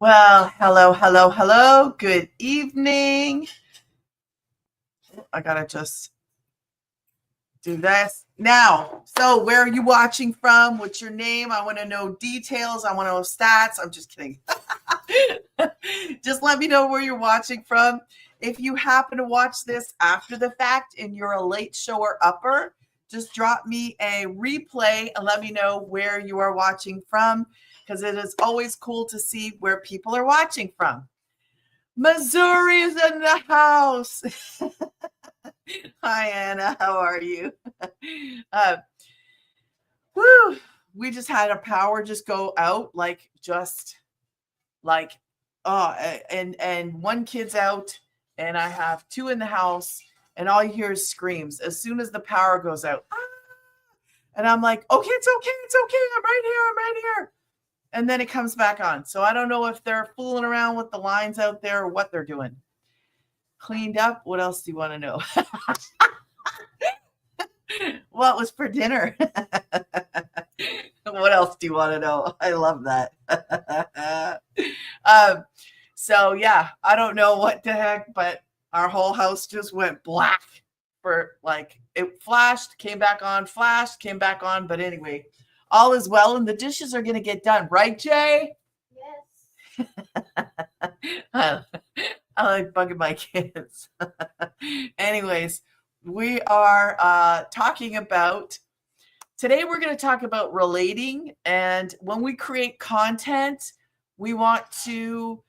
Well, hello, hello, hello. Good evening. I gotta just do this now. So, where are you watching from? What's your name? I want to know details. I want to know stats. I'm just kidding. Just let me know where you're watching from. If you happen to watch this after the fact and you're a late shower upper, just drop me a replay and let me know where you are watching from because it is always cool to see where people are watching from. Missouri is in the house. Hi, Anna. How are you? Uh, woo, we just had a power just go out, like, oh, and one kid's out, and I have two in the house, and all you hear is screams as soon as the power goes out. Ah! And I'm like, okay, it's okay. I'm right here. And then it comes back on. So I don't know if they're fooling around with the lines out there or what they're doing. Cleaned up. What else do you want to know? What was for dinner? What else do you want to know? I love that. So yeah, I don't know what the heck, but our whole house just went black for like it flashed, came back on, flashed, came back on. But anyway, all is well, and the dishes are gonna get done, right, Jay? Yes. I like bugging my kids. Anyways, we are talking about today. We're going to talk about relating, and when we create content, we want to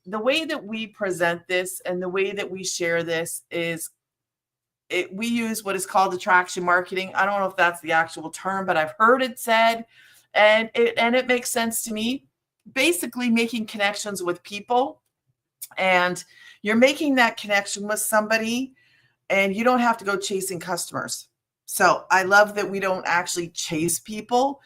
the way that we present this and the way that we share this is we use what is called attraction marketing. I don't know if that's the actual term, but I've heard it said, and it makes sense to me. Basically, making connections with people, and you're making that connection with somebody, and you don't have to go chasing customers. So I love that we don't actually chase people.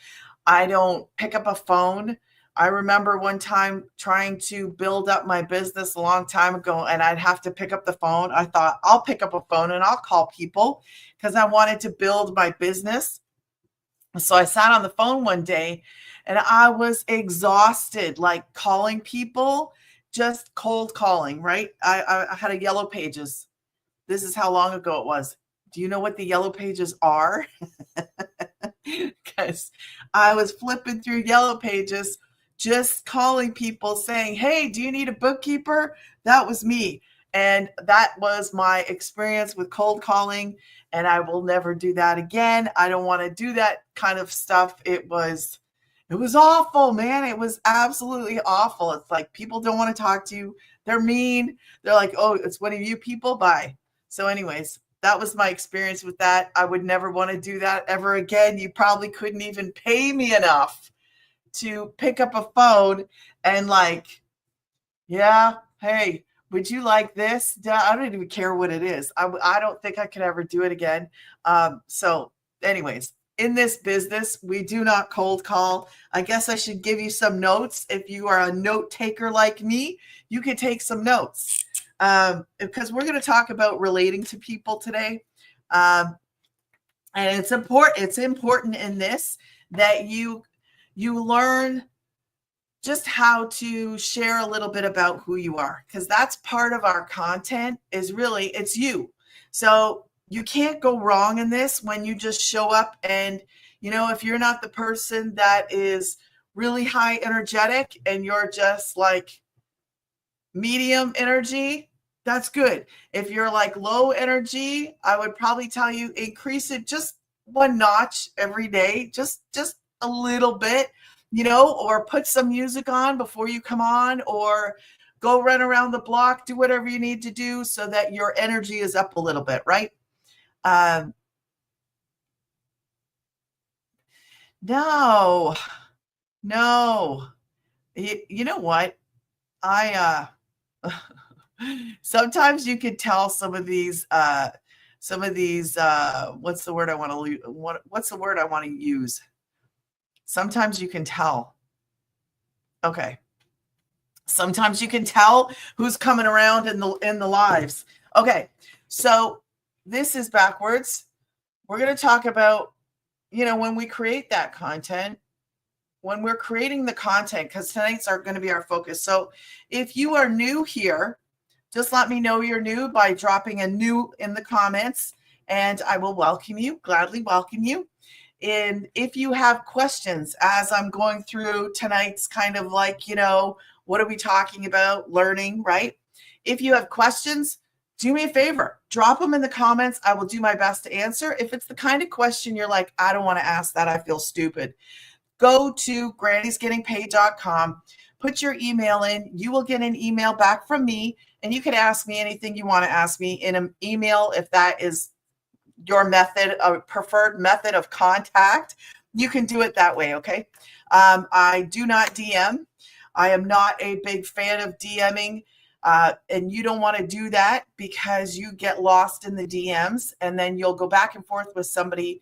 I don't pick up a phone. I remember one time trying to build up my business a long time ago, and I'd have to pick up the phone. I thought I'll pick up a phone and I'll call people because I wanted to build my business. So I sat on the phone one day and I was exhausted, like calling people, just cold calling, right? I had a Yellow Pages. This is how long ago it was. Do you know what the Yellow Pages are? Because I was flipping through Yellow Pages, just calling people saying, hey, do you need a bookkeeper? That was me. And that was my experience with cold calling. And I will never do that again. I don't want to do that kind of stuff. It was awful, man. It was absolutely awful. It's like people don't want to talk to you. They're mean. They're like, oh, it's one of you people. Bye. So, anyways, that was my experience with that. I would never want to do that ever again. You probably couldn't even pay me enough to pick up a phone and like, yeah, hey, would you like this? I don't even care what it is. I don't think I could ever do it again. So, anyways, in this business, we do not cold call. I guess I should give you some notes. If you are a note taker like me, you can take some notes because we're going to talk about relating to people today. And it's important. It's important in this that you learn just how to share a little bit about who you are, because that's part of our content is really it's you. So you can't go wrong in this when you just show up, and if you're not the person that is really high energetic and you're just like medium energy, that's good. If you're like low energy, I would probably tell you increase it just one notch every day, just a little bit, or put some music on before you come on, or go run around the block, do whatever you need to do so that your energy is up a little bit, right? No, no. You know what? I sometimes you could tell some of these what's the word I want to what's the word I want to use? Sometimes you can tell. Okay. Sometimes you can tell who's coming around in the lives. Okay. So this is backwards. We're going to talk about, when we create that content, when we're creating the content, because tonight's are going to be our focus. So if you are new here, just let me know you're new by dropping a new in the comments, and I will welcome you, gladly welcome you. And if you have questions as I'm going through tonight's kind of like, what are we talking about? Learning, right? If you have questions, do me a favor, drop them in the comments. I will do my best to answer. If it's the kind of question you're like, I don't want to ask that, I feel stupid, go to grandysgettingpaid.com, put your email in. You will get an email back from me, and you can ask me anything you want to ask me in an email. If that is your method, a preferred method of contact, you can do it that way. Okay. I do not DM. I am not a big fan of DMing. And you don't want to do that because you get lost in the DMs, and then you'll go back and forth with somebody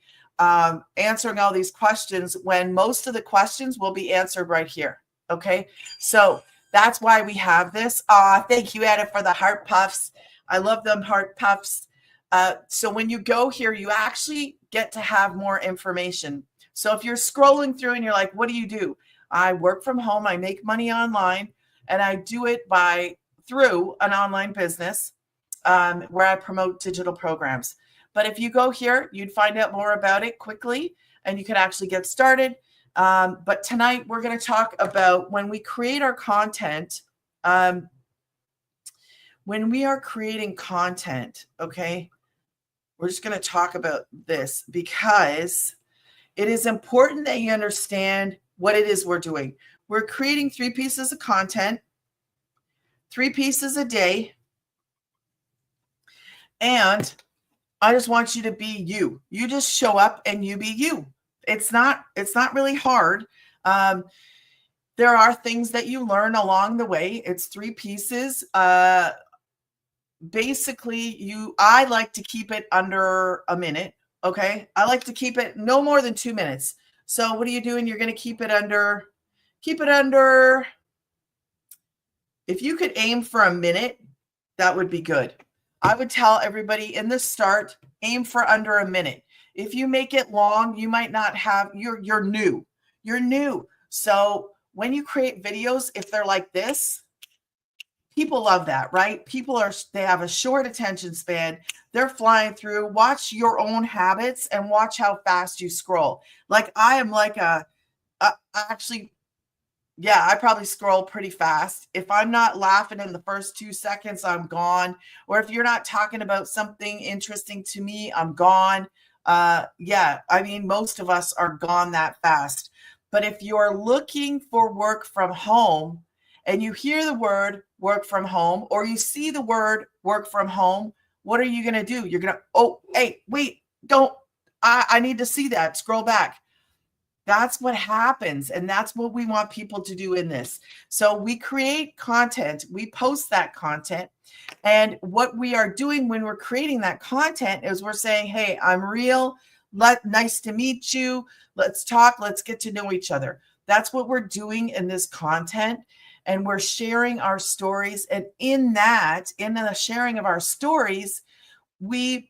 answering all these questions when most of the questions will be answered right here. Okay. So that's why we have this. Thank you, Anna, for the heart puffs. I love them heart puffs. So when you go here, you actually get to have more information. So if you're scrolling through and you're like, what do? I work from home. I make money online, and I do it through an online business where I promote digital programs. But if you go here, you'd find out more about it quickly, and you can actually get started. But tonight we're going to talk about when we create our content, when we are creating content, okay? We're just going to talk about this because it is important that you understand what it is we're doing. We're creating 3 pieces of content, 3 pieces a day. And I just want you to be you. You just show up and you be you. It's not really hard. There are things that you learn along the way. It's 3 pieces. Basically, I like to keep it under a minute. Okay. I like to keep it no more than 2 minutes. So what are you doing? You're going to keep it under, if you could aim for a minute, that would be good. I would tell everybody in the start, aim for under a minute. If you make it long, you might not have, you're new. So when you create videos, if they're like this, people love that, right? They have a short attention span. They're flying through. Watch your own habits and watch how fast you scroll. Like I am like I probably scroll pretty fast. If I'm not laughing in the first 2 seconds, I'm gone. Or if you're not talking about something interesting to me, I'm gone. Most of us are gone that fast. But if you're looking for work from home and you hear the word work from home, or you see the word work from home, what are you going to do? You're going to, I need to see that. Scroll back. That's what happens. And that's what we want people to do in this. So we create content, we post that content. And what we are doing when we're creating that content is we're saying, hey, I'm real. Nice to meet you. Let's talk. Let's get to know each other. That's what we're doing in this content. And we're sharing our stories. And in the sharing of our stories, we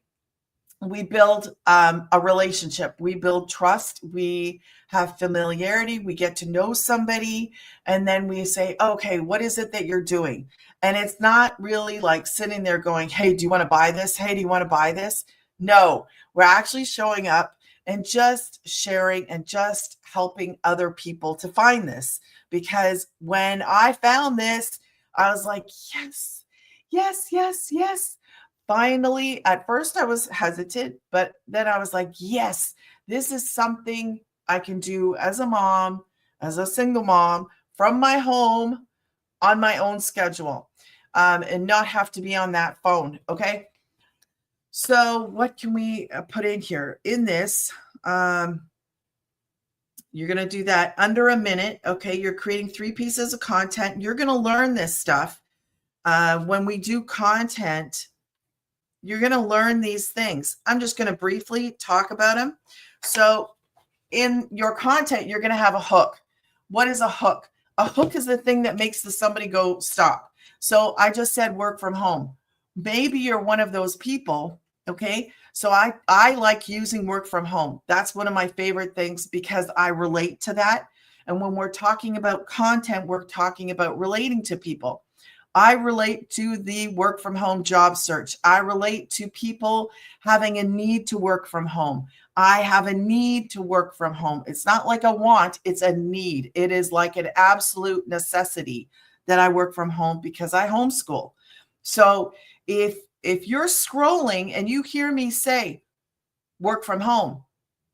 build a relationship. We build trust. We have familiarity. We get to know somebody. And then we say, okay, what is it that you're doing? And it's not really like sitting there going, hey, do you want to buy this? Hey, do you want to buy this? No, we're actually showing up and just sharing and just helping other people to find this. Because when I found this, I was like, yes. Finally, at first I was hesitant, but then I was like, yes, this is something I can do as a mom, as a single mom, from my home on my own schedule, and not have to be on that phone. Okay. So what can we put in here? In this, you're going to do that under a minute. Okay. You're creating 3 pieces of content. You're going to learn this stuff. When we do content, you're going to learn these things. I'm just going to briefly talk about them. So in your content, you're going to have a hook. What is a hook? A hook is the thing that makes somebody go stop. So I just said work from home. Maybe you're one of those people. Okay. So I like using work from home. That's one of my favorite things because I relate to that. And when we're talking about content, we're talking about relating to people. I relate to the work from home job search. I relate to people having a need to work from home. I have a need to work from home. It's not like a want, it's a need. It is like an absolute necessity that I work from home because I homeschool. So if you're scrolling and you hear me say work from home,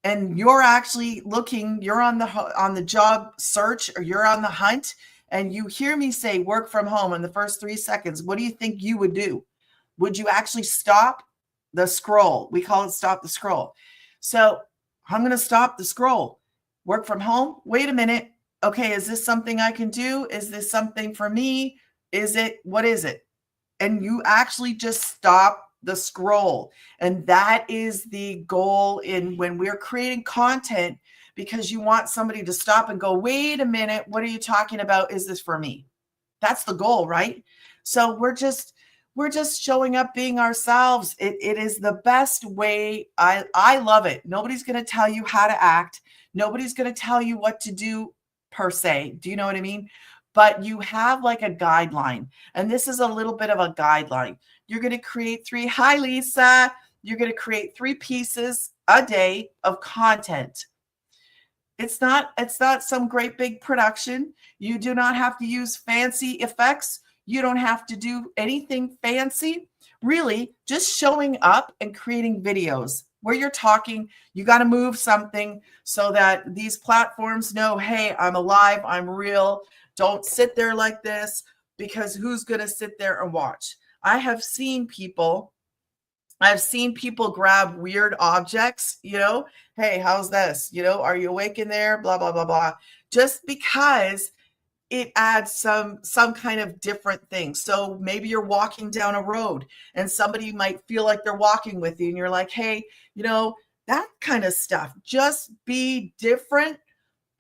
and you're actually looking, you're on the job search, or you're on the hunt, and you hear me say work from home in the first 3 seconds, what do you think you would do? Would you actually stop the scroll? We call it stop the scroll. So I'm going to stop the scroll. Work from home. Wait a minute. Okay, is this something I can do? Is this something for me? What is it? And you actually just stop the scroll. And that is the goal when we're creating content, because you want somebody to stop and go, wait a minute, what are you talking about? Is this for me? That's the goal, right? So we're just showing up, being ourselves. It is the best way. I love it. Nobody's going to tell you how to act. Nobody's going to tell you what to do per se. Do you know what I mean? But you have like a guideline. And this is a little bit of a guideline. You're going to create hi, Lisa. You're going to create 3 pieces a day of content. It's not some great big production. You do not have to use fancy effects. You don't have to do anything fancy. Really, just showing up and creating videos where you're talking. You got to move something so that these platforms know, hey, I'm alive, I'm real. Don't sit there like this, because who's going to sit there and watch? I've seen people grab weird objects, hey, how's this? Are you awake in there? Blah, blah, blah, blah. Just because it adds some kind of different thing. So maybe you're walking down a road and somebody might feel like they're walking with you, and you're like, hey, that kind of stuff. Just be different.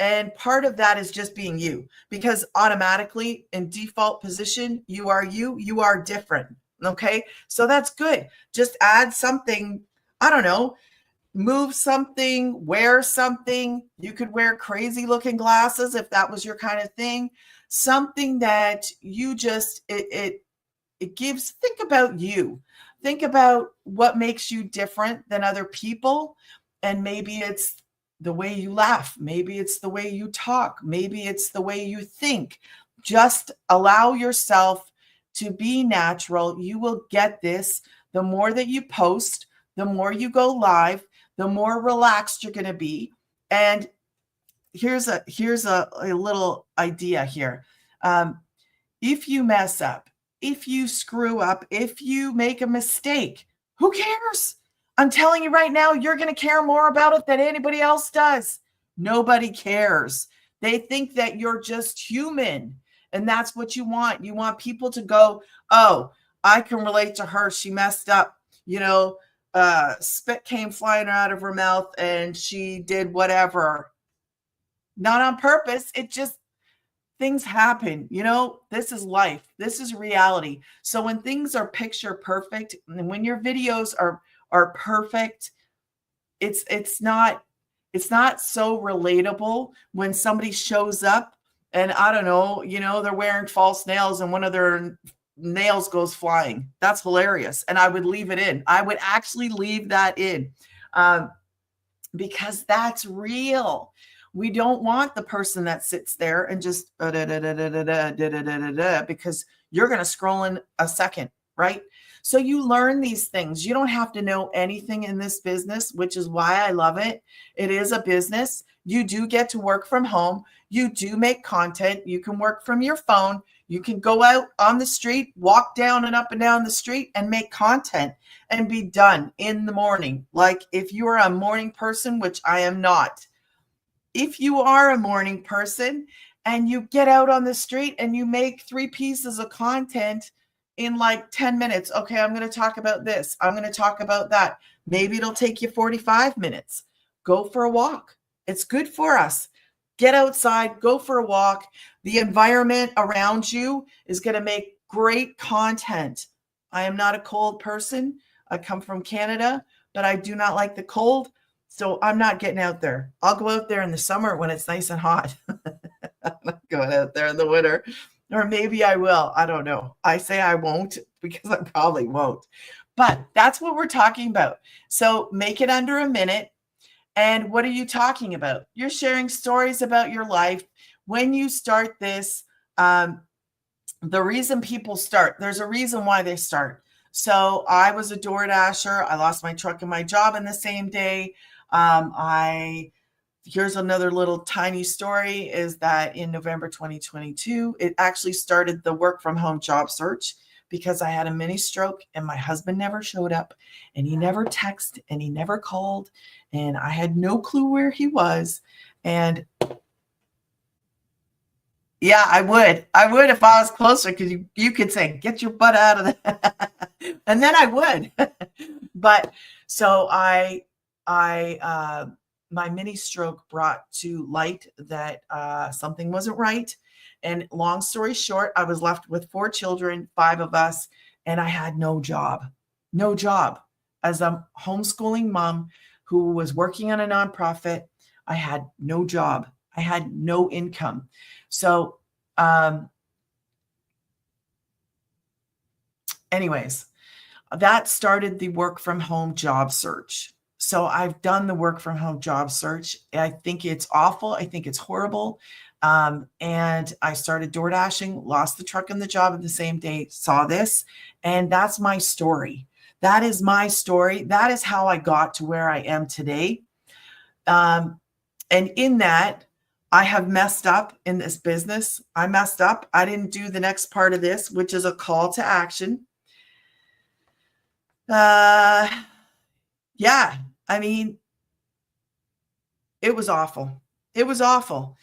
And part of that is just being you, because automatically in default position, you are different. Okay. So that's good. Just add something. I don't know, move something, wear something. You could wear crazy looking glasses if that was your kind of thing. Something that you just, it gives, think about you. Think about what makes you different than other people. And maybe it's the way you laugh. Maybe it's the way you talk. Maybe it's the way you think. Just allow yourself to be natural. You will get this. The more that you post, the more you go live, the more relaxed you're going to be. And here's a little idea here. If you mess up, if you screw up, if you make a mistake, who cares? I'm telling you right now, you're going to care more about it than anybody else does. Nobody cares. They think that you're just human, and that's what you want. You want people to go, oh, I can relate to her. She messed up. Spit came flying out of her mouth and she did whatever. Not on purpose. It just, things happen. This is life. This is reality. So when things are picture perfect, and when your videos are perfect, it's not so relatable when somebody shows up and I don't know, they're wearing false nails and one of their nails goes flying. That's hilarious. And I would leave it in. I would actually leave that in, because that's real. We don't want the person that sits there and just because you're going to scroll in a second, right? So you learn these things. You don't have to know anything in this business, which is why I love it. It is a business. You do get to work from home. You do make content. You can work from your phone. You can go out on the street, walk down and up and down the street and make content and be done in the morning. Like if you are a morning person, which I am not. If you are a morning person and you get out on the street and you make 3 pieces of content in like 10 minutes. Okay, I'm going to talk about this. I'm going to talk about that. Maybe it'll take you 45 minutes. Go for a walk. It's good for us. Get outside, go for a walk. The environment around you is going to make great content. I am not a cold person. I come from Canada, but I do not like the cold. So I'm not getting out there. I'll go out there in the summer when it's nice and hot. I'm not going out there in the winter. Or maybe I will. I don't know. I say I won't because I probably won't. But that's what we're talking about. So make it under a minute. And what are you talking about? You're sharing stories about your life. When you start this, the reason people start, there's a reason why they start. So I was a Door Dasher. I lost my truck and my job in the same day. Here's another little tiny story is that in November 2022, it actually started the work from home job search because I had a mini stroke and my husband never showed up and he never texted and he never called and I had no clue where he was. And yeah, I would. I would if I was closer because you could say, get your butt out of there. And then I would. But so my mini stroke brought to light that something wasn't right. And long story short, I was left with 4 children, 5 of us, and I had no job. No job. As a homeschooling mom who was working on a nonprofit, I had no job. I had no income. So, anyways, that started the work from home job search. So I've done the work from home job search. I think it's awful. I think it's horrible. And I started door dashing, lost the truck and the job at the same day, saw this, and that's my story. That is my story. That is how I got to where I am today. And in that, I have messed up in this business. I messed up. I didn't do the next part of this, which is a call to action. Yeah, I mean, it was awful. It was awful.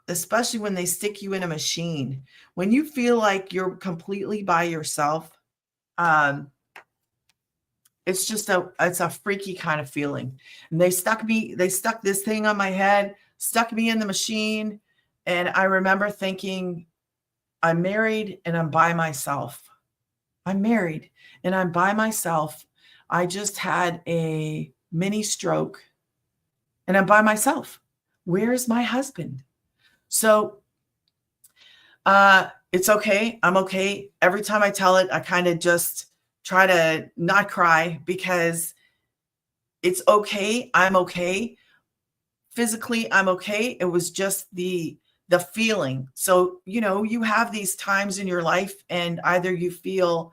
Especially when they stick you in a machine. When you feel like you're completely by yourself, it's a freaky kind of feeling. And they stuck this thing on my head, stuck me in the machine. And I remember thinking, I'm married and I'm by myself. I'm married and I'm by myself. I just had a mini stroke and I'm by myself. Where's my husband? So it's okay. I'm okay. Every time I tell it, I kind of just try to not cry because it's okay. I'm okay. Physically, I'm okay. It was just the feeling. So, you have these times in your life and either you feel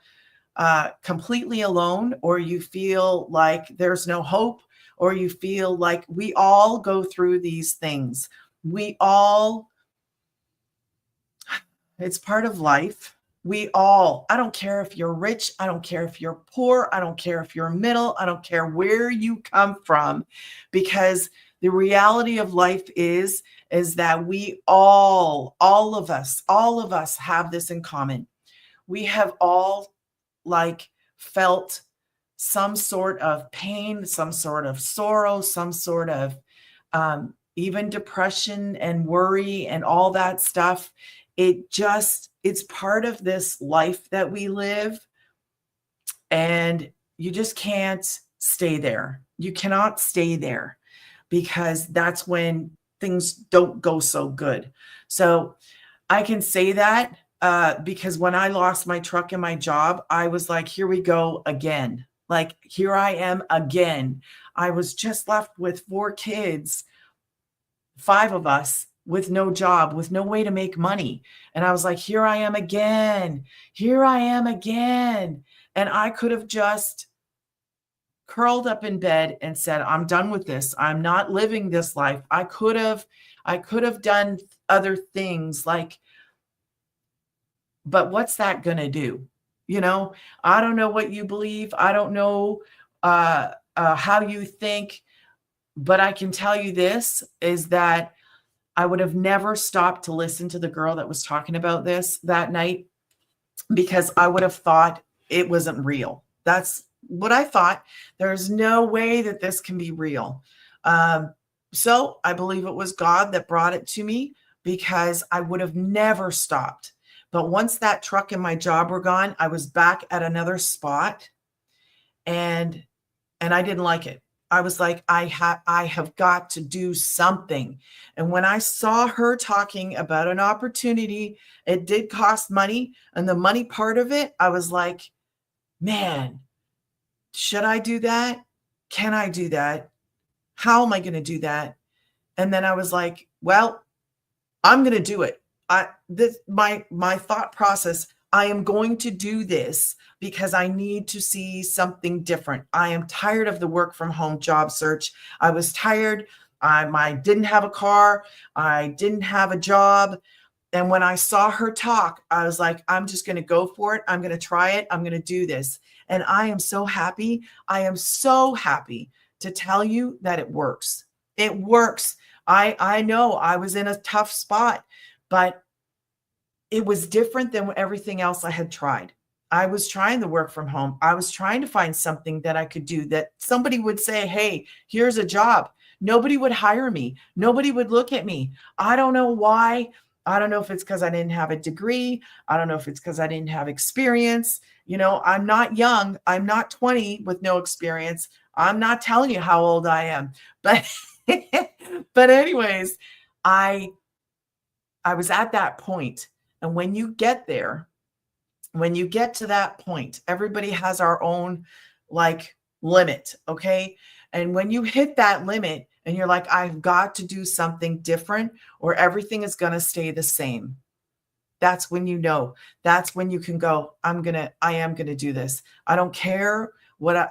completely alone or you feel like there's no hope or you feel like we all go through these things. It's part of life. I don't care if you're rich. I don't care if you're poor. I don't care if you're middle. I don't care where you come from, because the reality of life is that we all of us have this in common. We have all felt some sort of pain, some sort of sorrow, some sort of even depression and worry and all that stuff. It's part of this life that we live, and you just can't stay there. You cannot stay there because that's when things don't go so good. So I can say that because when I lost my truck and my job, I was like, here we go again. Like, here I am again. I was just left with 4 kids, 5 of us, with no job, with no way to make money. And I was like, here I am again. Here I am again. And I could have just curled up in bed and said, I'm done with this. I'm not living this life. I could have done other things but what's that going to do? I don't know what you believe. I don't know how you think, but I can tell you this is that I would have never stopped to listen to the girl that was talking about this that night, because I would have thought it wasn't real. That's what I thought. There's no way that this can be real. So I believe it was God that brought it to me, because I would have never stopped. But once that truck and my job were gone, I was back at another spot, and I didn't like it. I was like, I have got to do something. And when I saw her talking about an opportunity, it did cost money. And the money part of it, I was like, man, should I do that? Can I do that? How am I going to do that? And then I was like, well, I'm going to do it. My thought process, I am going to do this because I need to see something different. I am tired of the work from home job search. I was tired. I didn't have a car. I didn't have a job. And when I saw her talk, I was like, I'm just going to go for it. I'm going to try it. I'm going to do this. And I am so happy. I am so happy to tell you that it works. It works. I know I was in a tough spot, but it was different than everything else I had tried. I was trying to work from home. I was trying to find something that I could do that somebody would say, hey, here's a job. Nobody would hire me. Nobody would look at me. I don't know why. I don't know if it's because I didn't have a degree. I don't know if it's because I didn't have experience. You know, I'm not young. I'm not 20 with no experience. I'm not telling you how old I am. But but anyways, I was at that point. And when you get there, when you get to that point, everybody has our own like limit, okay? And when you hit that limit and you're like, I've got to do something different or everything is going to stay the same. That's when you know. That's when you can go, I am going to do this. I don't care what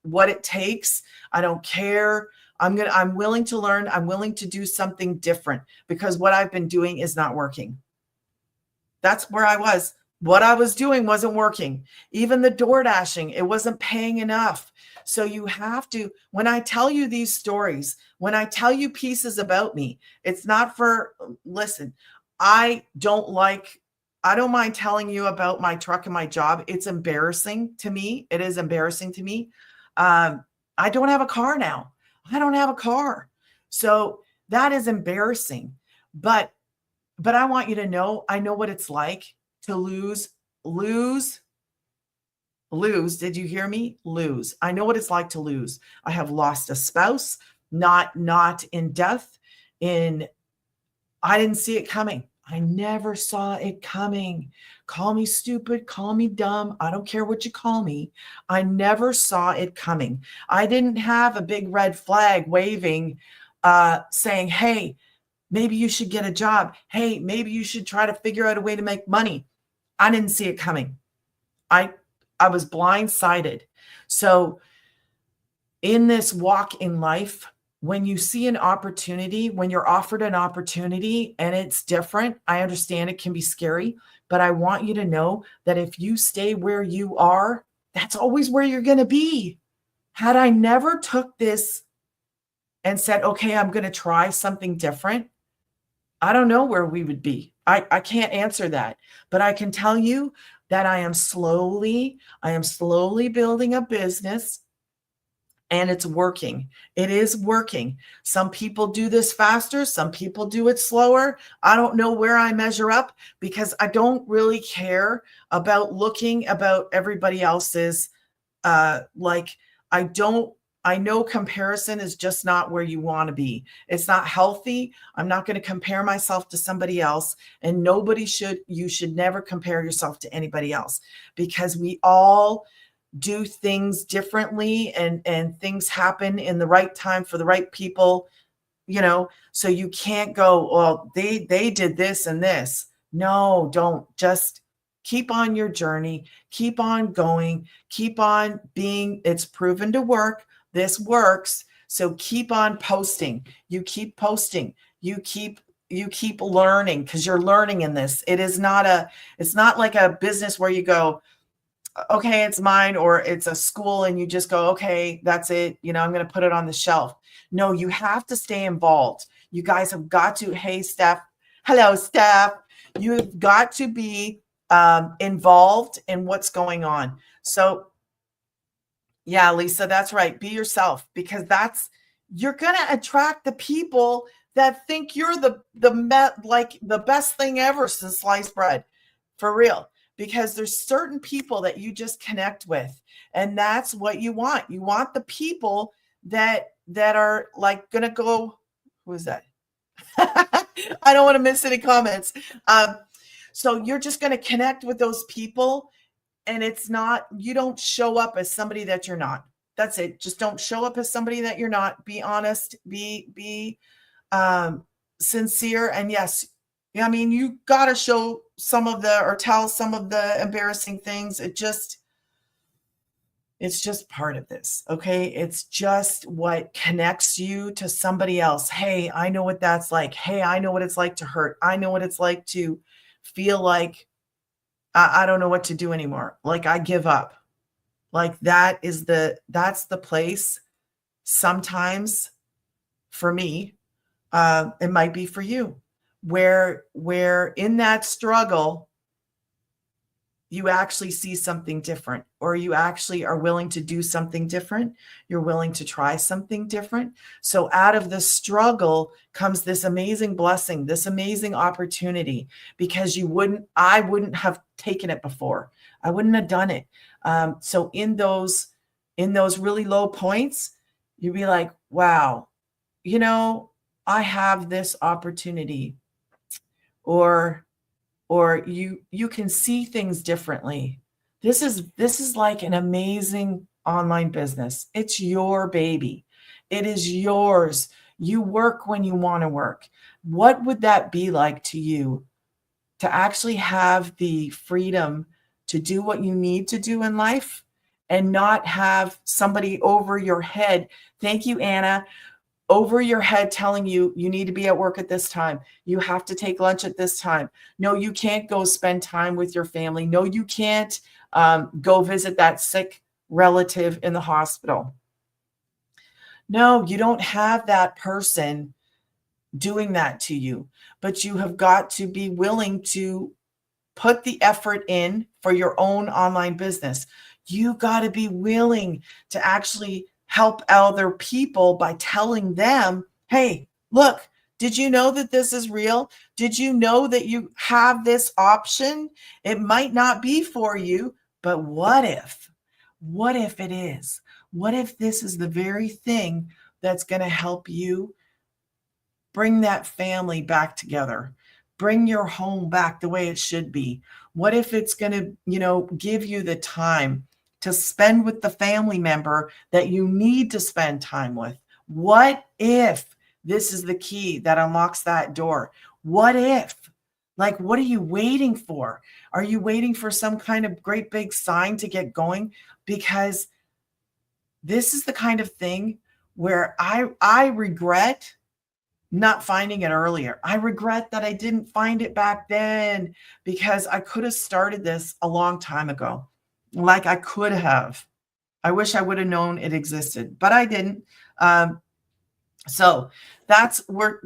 it takes. I don't care. I'm willing to learn. I'm willing to do something different because what I've been doing is not working. That's where I was. What I was doing wasn't working. Even the door dashing, it wasn't paying enough. So you have to, when I tell you these stories, when I tell you pieces about me, it's not for, listen, I don't mind telling you about my truck and my job. It's embarrassing to me. It is embarrassing to me. I don't have a car now. I don't have a car. So that is embarrassing. But I want you to know, I know what it's like to lose. Did you hear me? Lose. I know what it's like to lose. I have lost a spouse, not in death, I didn't see it coming. I never saw it coming. Call me stupid, call me dumb. I don't care what you call me. I never saw it coming. I didn't have a big red flag waving, saying, hey, maybe you should get a job. Hey, maybe you should try to figure out a way to make money. I didn't see it coming. I was blindsided. So in this walk in life, when you see an opportunity, when you're offered an opportunity and it's different, I understand it can be scary, but I want you to know that if you stay where you are, that's always where you're going to be. Had I never took this and said, okay, I'm going to try something different, I don't know where we would be. I can't answer that, but I can tell you that I am slowly building a business and it's working. It is working. Some people do this faster. Some people do it slower. I don't know where I measure up because I don't really care about looking about everybody else's, I know comparison is just not where you want to be. It's not healthy. I'm not going to compare myself to somebody else, and you should never compare yourself to anybody else because we all do things differently and things happen in the right time for the right people, so you can't go, well, they did this and this. No, don't. Just keep on your journey, keep on going, keep on being, it's proven to work. This works. So keep on posting. You keep posting. You keep learning because you're learning in this. It's not like a business where you go, okay, it's mine, or it's a school and you just go, okay, that's it. I'm going to put it on the shelf. No, you have to stay involved. You guys have got to, hey, Steph. Hello, Steph. You've got to be involved in what's going on. So yeah, Lisa, that's right. Be yourself because you're going to attract the people that think you're the best thing ever since sliced bread, for real. Because there's certain people that you just connect with, and that's what you want. You want the people that are like going to go, who is that? I don't want to miss any comments. So you're just going to connect with those people, and it's not, you don't show up as somebody that you're not. That's it. Just don't show up as somebody that you're not. Be honest, be sincere. And yes, I mean, you got to show some of the, or tell some of the embarrassing things. It's just part of this. Okay. It's just what connects you to somebody else. Hey, I know what that's like. Hey, I know what it's like to hurt. I know what it's like to feel like I don't know what to do anymore. Like I give up. Like that's the place sometimes for me. It might be for you where in that struggle, you actually see something different, or you actually are willing to do something different. You're willing to try something different. So out of the struggle comes this amazing blessing, this amazing opportunity, because I wouldn't have taken it before. I wouldn't have done it. So in those really low points, you'd be like, wow, I have this opportunity, or you can see things differently. This is like an amazing online business. It's your baby. It is yours. You work when you want to work. What would that be like to you, to actually have the freedom to do what you need to do in life and not have somebody over your head? Thank you, Anna. Over your head telling you need to be at work at this time. You have to take lunch at this time. No, you can't go spend time with your family. No, you can't go visit that sick relative in the hospital. No, you don't have that person doing that to you, but you have got to be willing to put the effort in for your own online business. You got to be willing to actually help other people by telling them, hey, look, did you know that this is real? Did you know that you have this option? It might not be for you, but what if? What if it is? What if this is the very thing that's going to help you bring that family back together? Bring your home back the way it should be? What if it's going to, give you the time to spend with the family member that you need to spend time with? What if this is the key that unlocks that door? What if? Like, what are you waiting for? Are you waiting for some kind of great big sign to get going? Because this is the kind of thing where I regret not finding it earlier. I regret that I didn't find it back then, because I could have started this a long time ago. Like I could have. I wish I would have known it existed, but I didn't. So that's we're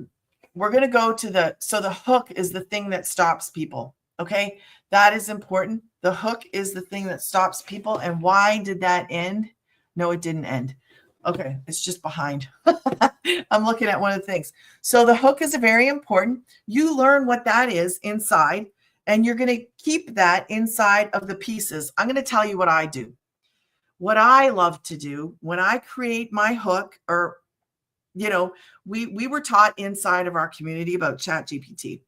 going to go to the hook is the thing that stops people. Okay. That is important. The hook is the thing that stops people. And why did that end? No, it didn't end. Okay. It's just behind. I'm looking at one of the things. So the hook is very important. You learn what that is inside, and you're going to keep that inside of the pieces. I'm going to tell you what I do. What I love to do when I create my hook, or, we were taught inside of our community about ChatGPT.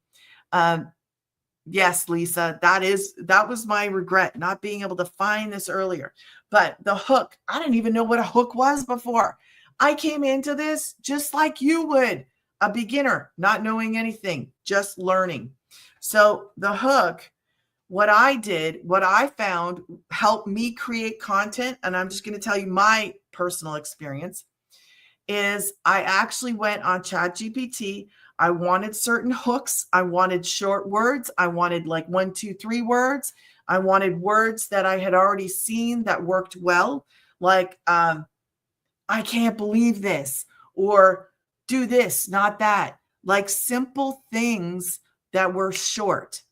Yes, Lisa, that was my regret, not being able to find this earlier. But the hook, I didn't even know what a hook was before. I came into this just like you would, a beginner, not knowing anything, just learning. So the hook, what I found helped me create content, and I'm just going to tell you my personal experience, is I actually went on ChatGPT. I wanted certain hooks. I wanted short words. I wanted like 1, 2, 3 words. I wanted words that I had already seen that worked well. Like, I can't believe this, or do this, not that. Like simple things that were short.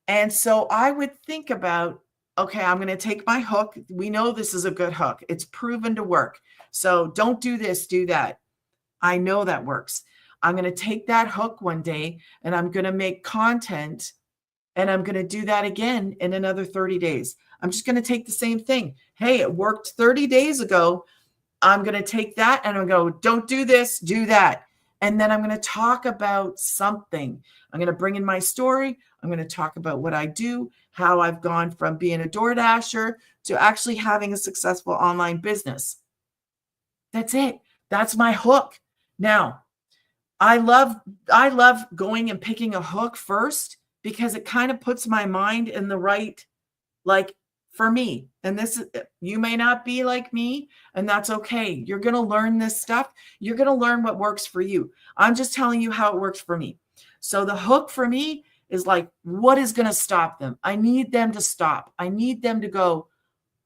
And so I would think about, okay, I'm going to take my hook. We know this is a good hook. It's proven to work. So don't do this, do that. I know that works. I'm going to take that hook one day and I'm going to make content, and I'm going to do that again in another 30 days. I'm just going to take the same thing. Hey, it worked 30 days ago. I'm going to take that and I'm going to go, don't do this, do that. And then I'm going to talk about something. I'm going to bring in my story. I'm going to talk about what I do, how I've gone from being a DoorDasher to actually having a successful online business. That's it. That's my hook. Now, I love going and picking a hook first because it kind of puts my mind in the right, like, for me. And this is, you may not be like me, and that's okay. You're going to learn this stuff. You're going to learn what works for you. I'm just telling you how it works for me. So the hook for me is like, what is going to stop them? I need them to stop. I need them to go,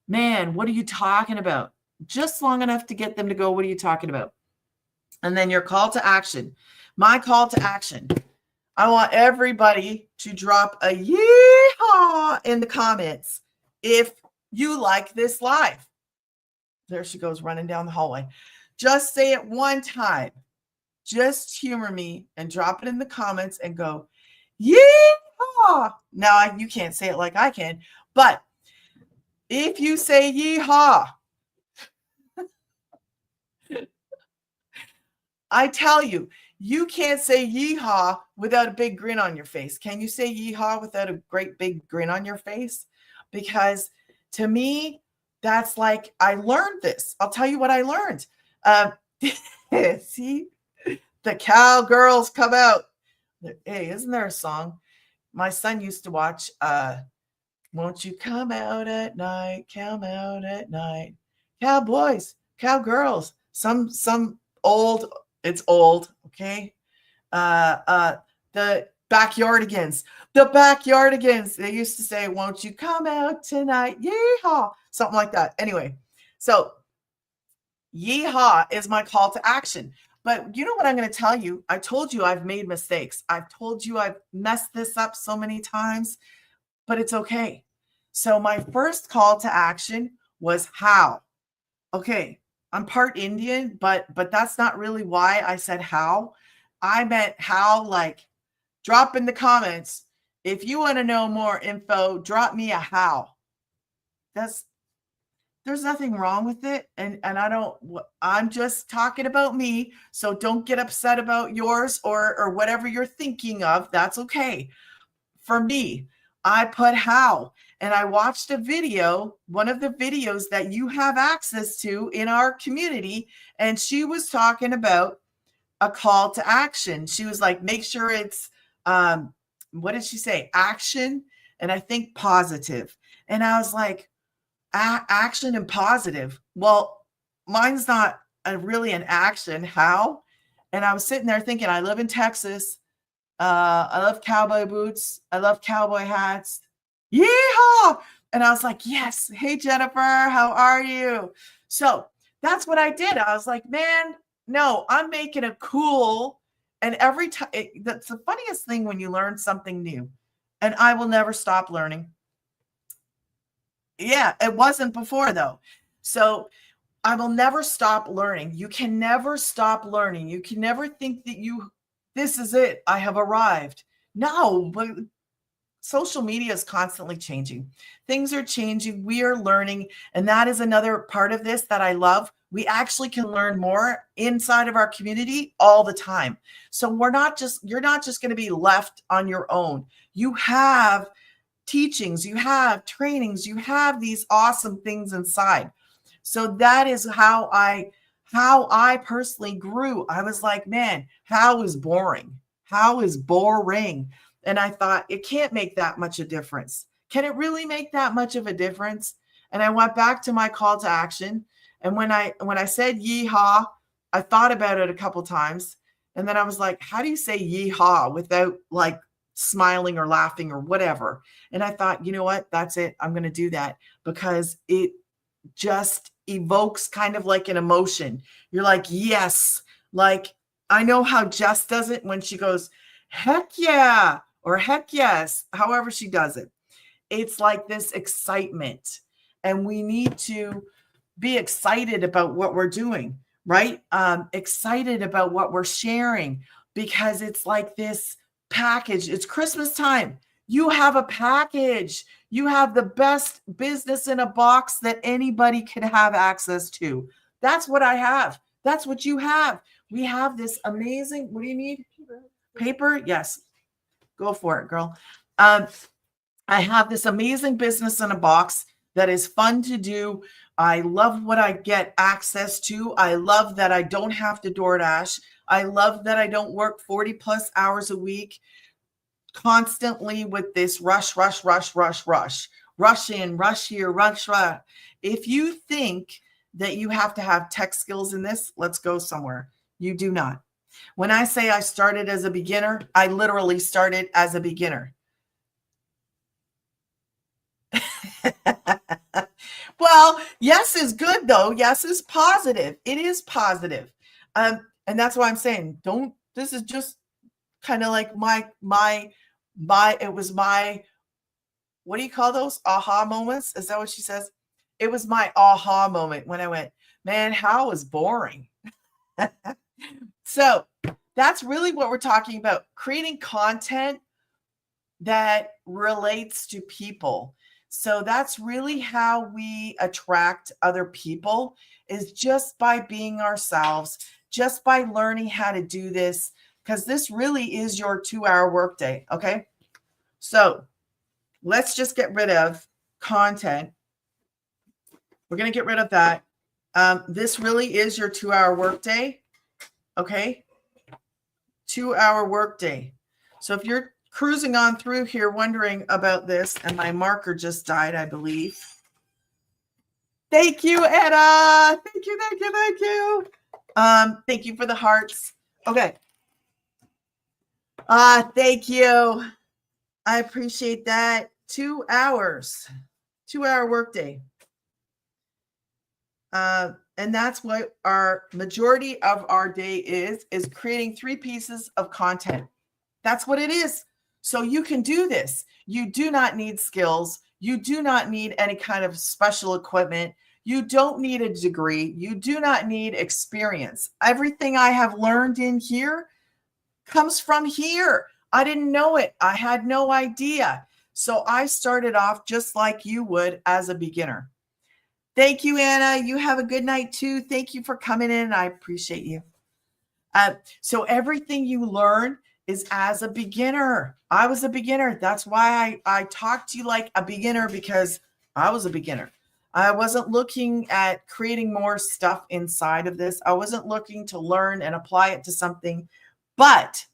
man, what are you talking about? Just long enough to get them to go, what are you talking about? And then your call to action. My call to action. I want everybody to drop a yeehaw in the comments if you like this live. There she goes running down the hallway. Just say it one time. Just humor me and drop it in the comments and go, yeehaw. Now, you can't say it like I can, but if you say yeehaw, I tell you, you can't say yeehaw without a big grin on your face. Can you say yeehaw without a great big grin on your face? Because to me, that's like, I learned this. I'll tell you what I learned. See, the cowgirls come out. Hey, isn't there a song? My son used to watch, won't you come out at night, come out at night. Cowboys, cowgirls, some old, it's old, okay? The Backyardigans. The Backyardigans. They used to say, won't you come out tonight? Yeehaw. Something like that. Anyway, so yeehaw is my call to action. But you know what I'm going to tell you? I told you I've made mistakes. I've told you I've messed this up so many times, but it's okay. So my first call to action was how. Okay, I'm part Indian, but that's not really why I said how. I meant how, like, drop in the comments. If you want to know more info, drop me a how. There's nothing wrong with it. And I'm just talking about me. So don't get upset about yours or whatever you're thinking of. That's okay. For me, I put how, and I watched a video, one of the videos that you have access to in our community. And she was talking about a call to action. She was like, make sure it's, what did she say? Action. And I think positive. And I was like, action and positive. Well, mine's not really an action. How? And I was sitting there thinking, I live in Texas. I love cowboy boots. I love cowboy hats. Yeehaw! And I was like, yes. Hey, Jennifer, how are you? So that's what I did. I was like, man, no, I'm making it cool. And every time, that's the funniest thing when you learn something new. And I will never stop learning. Yeah, it wasn't before though. So I will never stop learning. You can never stop learning. You can never think that this is it. I have arrived. No, but social media is constantly changing. Things are changing. We are learning. And that is another part of this that I love. We actually can learn more inside of our community all the time. So you're not just going to be left on your own. You have teachings, you have trainings, you have these awesome things inside. So that is how I personally grew. I was like, man, how is boring? How is boring? And I thought, it can't make that much a difference. Can it really make that much of a difference? And I went back to my call to action. And when I said yeehaw, I thought about it a couple times. And then I was like, how do you say yeehaw without like smiling or laughing or whatever? And I thought, you know what? That's it. I'm going to do that because it just evokes kind of like an emotion. You're like, yes. Like, I know how Jess does it when she goes, heck yeah, or heck yes, however she does it. It's like this excitement. And we need to be excited about what we're doing, right? Excited about what we're sharing because it's like this package. It's Christmas time. You have a package. You have the best business in a box that anybody can have access to. That's what I have. That's what you have. We have this amazing, what do you need? Paper? Yes. Go for it, girl. I have this amazing business in a box that is fun to do. I love what I get access to. I love that I don't have to DoorDash. I love that I don't work 40 plus hours a week constantly with this rush in, rush here, rush. If you think that you have to have tech skills in this, let's go somewhere. You do not. When I say I started as a beginner, I literally started as a beginner. Well, yes is good though. Yes is positive. It is positive. And that's why I'm saying this is just kind of like it was my, what do you call those? Aha moments? Is that what she says? It was my aha moment when I went, man, how is boring. So that's really what we're talking about. Creating content that relates to people. So that's really how we attract other people, is just by being ourselves, just by learning how to do this, because this really is your 2-hour workday. Okay. So let's just get rid of content. We're going to get rid of that. This really is your 2-hour workday. Okay. 2-hour workday. So if you're cruising on through here wondering about this, and my marker just died, I believe. Thank you, Anna. Thank you. Thank you for the hearts. Okay. Thank you. I appreciate that. 2 hours, 2-hour workday. And that's what our majority of our day is creating 3 pieces of content. That's what it is. So you can do this. You do not need skills. You do not need any kind of special equipment. You don't need a degree. You do not need experience. Everything I have learned in here comes from here. I didn't know it. I had no idea. So I started off just like you would as a beginner. Thank you, Anna. You have a good night too. Thank you for coming in. I appreciate you. So everything you learn is as a beginner. I was a beginner. That's why I talk to you like a beginner, because I was a beginner. I wasn't looking at creating more stuff inside of this. I wasn't looking to learn and apply it to something, but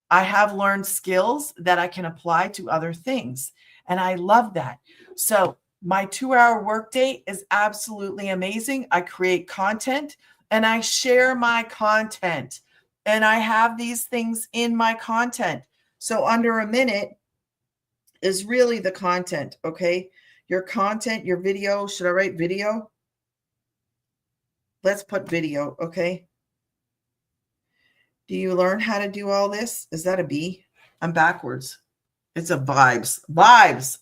I have learned skills that I can apply to other things. And I love that. So my 2-hour workday is absolutely amazing. I create content and I share my content. And I have these things in my content. So under a minute is really the content, okay? Your content, your video. Should I write video? Let's put video, okay? Do you learn how to do all this? Is that a B? I'm backwards. It's a vibes. Vibes.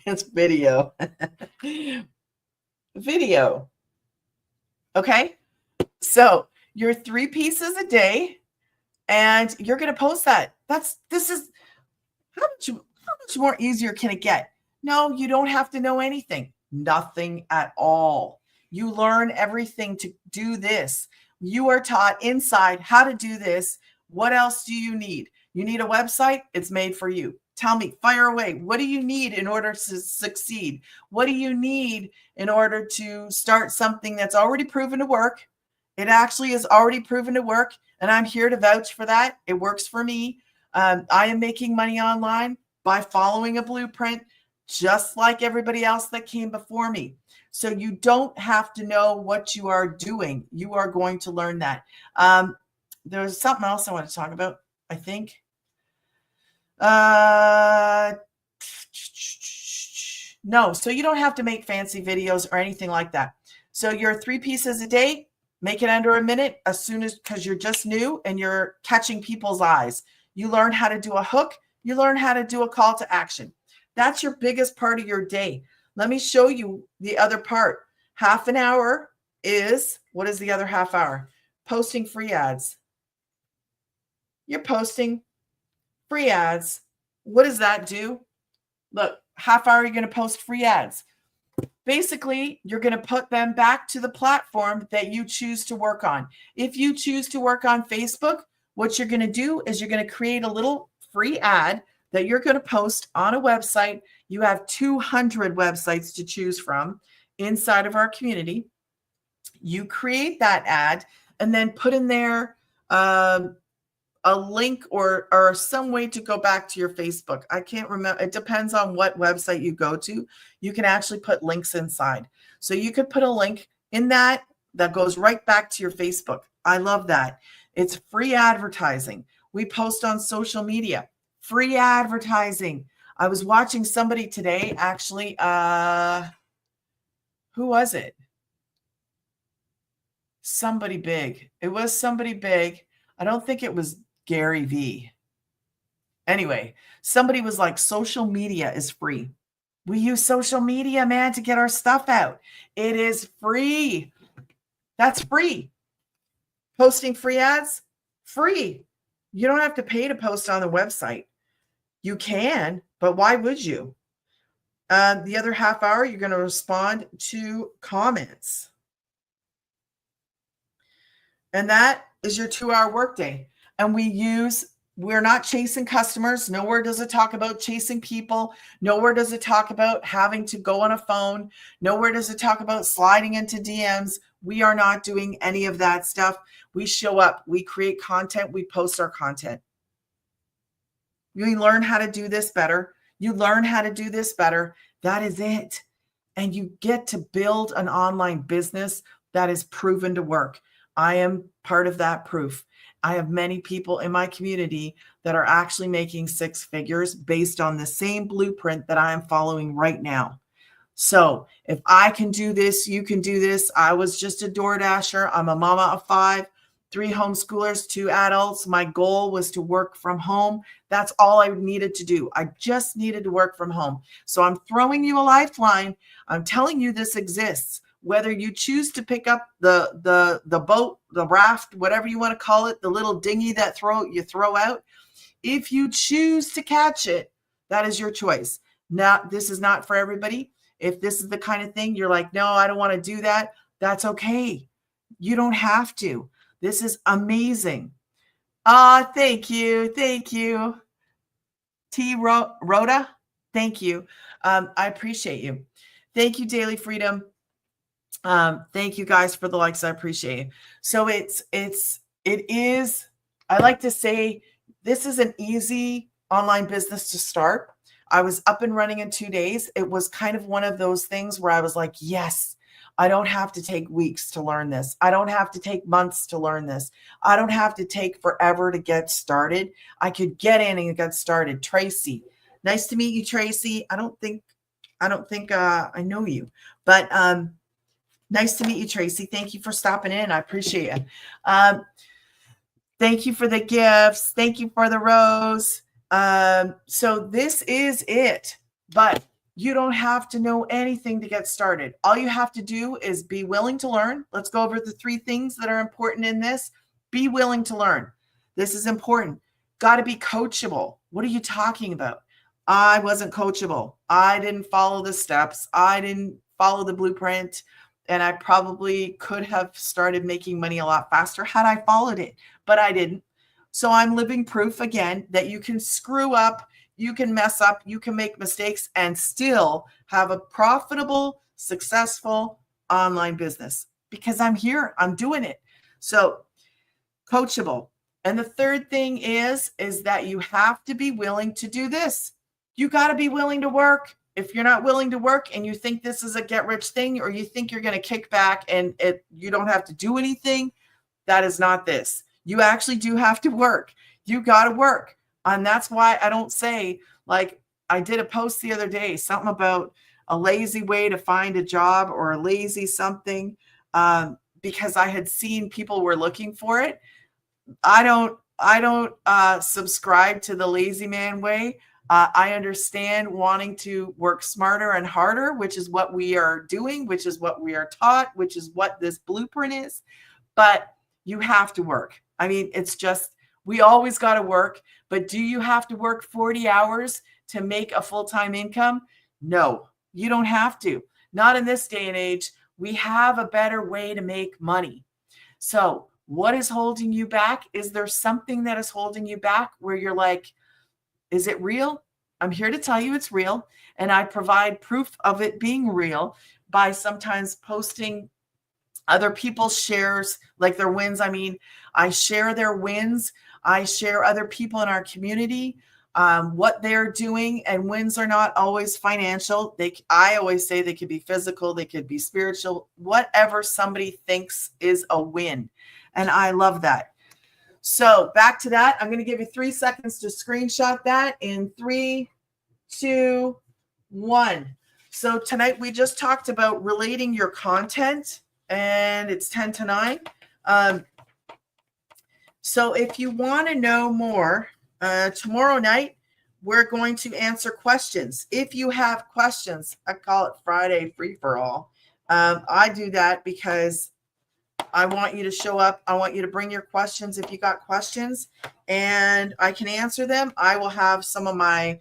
It's video. Video. Okay? So you're 3 pieces a day and you're going to post that. This is how much more easier can it get? No, you don't have to know anything. Nothing at all. You learn everything to do this. You are taught inside how to do this. What else do you need? You need a website? It's made for you. Tell me, fire away. What do you need in order to succeed? What do you need in order to start something that's already proven to work? It actually is already proven to work, and I'm here to vouch for that. It works for me. I am making money online by following a blueprint, just like everybody else that came before me. So you don't have to know what you are doing. You are going to learn that. There's something else I want to talk about, I think. No, so you don't have to make fancy videos or anything like that. So you're 3 pieces a day. Make it under a minute as soon as, because you're just new and you're catching people's eyes. You learn how to do a hook. You learn how to do a call to action. That's your biggest part of your day. Let me show you the other part. Half an hour is, what is the other half hour? Posting free ads. You're posting free ads. What does that do? Look, half hour, you're going to post free ads. basically, you're going to put them back to the platform that you choose to work on. If you choose to work on Facebook, what you're going to do is you're going to create a little free ad that you're going to post on a website. You have 200 websites to choose from inside of our community. You create that ad and then put in there a link or some way to go back to your Facebook. I can't remember. It depends on what website you go to. You can actually put links inside. So you could put a link in that goes right back to your Facebook. I love that. It's free advertising. We post on social media. Free advertising. I was watching somebody today, actually. Who was it? Somebody big. It was somebody big. I don't think it was Gary V. Anyway, somebody was like, social media is free. We use social media, man, to get our stuff out. It is free. That's free. Posting free ads, free. You don't have to pay to post on the website. You can, but why would you? The other half hour, you're going to respond to comments. And that is your 2-hour workday. And we're not chasing customers. Nowhere does it talk about chasing people. Nowhere does it talk about having to go on a phone. Nowhere does it talk about sliding into DMs. We are not doing any of that stuff. We show up, we create content, we post our content. You learn how to do this better. You learn how to do this better. That is it. And you get to build an online business that is proven to work. I am part of that proof. I have many people in my community that are actually making 6 figures based on the same blueprint that I am following right now. So if I can do this, you can do this. I was just a DoorDasher. I'm a mama of 5, 3 homeschoolers, 2 adults. My goal was to work from home. That's all I needed to do. I just needed to work from home. So I'm throwing you a lifeline. I'm telling you this exists. Whether you choose to pick up the boat, the raft, whatever you want to call it, the little dinghy that you throw out, if you choose to catch it, that is your choice. Now, this is not for everybody. If this is the kind of thing you're like, no, I don't want to do that, that's okay. You don't have to. This is amazing. Thank you. Thank you. T. Rhoda, thank you. I appreciate you. Thank you, Daily Freedom. Thank you guys for the likes. I appreciate it. So it is, I like to say, this is an easy online business to start. I was up and running in 2 days. It was kind of one of those things where I was like, yes, I don't have to take weeks to learn this. I don't have to take months to learn this. I don't have to take forever to get started. I could get in and get started. Tracy, nice to meet you, Tracy. I don't think I know you, but nice to meet you, Tracy. Thank you for stopping in. I appreciate it. Thank you for the gifts. Thank you for the rose. So this is it, but you don't have to know anything to get started. All you have to do is be willing to learn. Let's go over the 3 things that are important in this. Be willing to learn. This is important. Got to be coachable. What are you talking about? I wasn't coachable. I didn't follow the steps. I didn't follow the blueprint. And I probably could have started making money a lot faster had I followed it, but I didn't. So I'm living proof again that you can screw up, you can mess up, you can make mistakes and still have a profitable, successful online business because I'm here, I'm doing it. So coachable. And the third thing is that you have to be willing to do this. You got to be willing to work. If you're not willing to work and you think this is a get rich thing, or you think you're going to kick back and you don't have to do anything, that is not this. You actually do have to work. You got to work. And that's why I don't say, like, I did a post the other day, something about a lazy way to find a job or a lazy something, because I had seen people were looking for it. I don't subscribe to the lazy man way. I understand wanting to work smarter and harder, which is what we are doing, which is what we are taught, which is what this blueprint is. But you have to work. I mean, it's just, we always got to work. But do you have to work 40 hours to make a full-time income? No, you don't have to. Not in this day and age. We have a better way to make money. So what is holding you back? Is there something that is holding you back where you're like, is it real? I'm here to tell you it's real. And I provide proof of it being real by sometimes posting other people's shares, like their wins. I mean, I share their wins. I share other people in our community, what they're doing, and wins are not always financial. I always say they could be physical, they could be spiritual, whatever somebody thinks is a win. And I love that. So back to that. I'm going to give you 3 seconds to screenshot that in 3, 2, 1. So tonight we just talked about relating your content, and it's 10 to 9. So if you want to know more, tomorrow night, we're going to answer questions. If you have questions, I call it Friday free for all. I do that because I want you to show up. I want you to bring your questions if you got questions, and I can answer them. I will have some of my,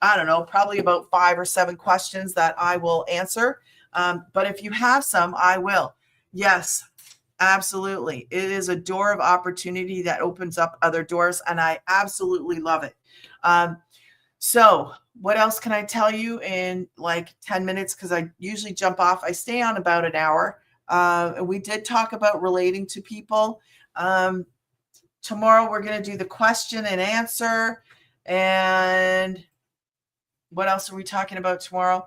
I don't know, probably about 5 or 7 questions that I will answer. But if you have some, I will. Yes, absolutely. It is a door of opportunity that opens up other doors, and I absolutely love it. So what else can I tell you in like 10 minutes? Because I usually jump off. I stay on about an hour. And we did talk about relating to people. Tomorrow we're going to do the question and answer. And what else are we talking about tomorrow?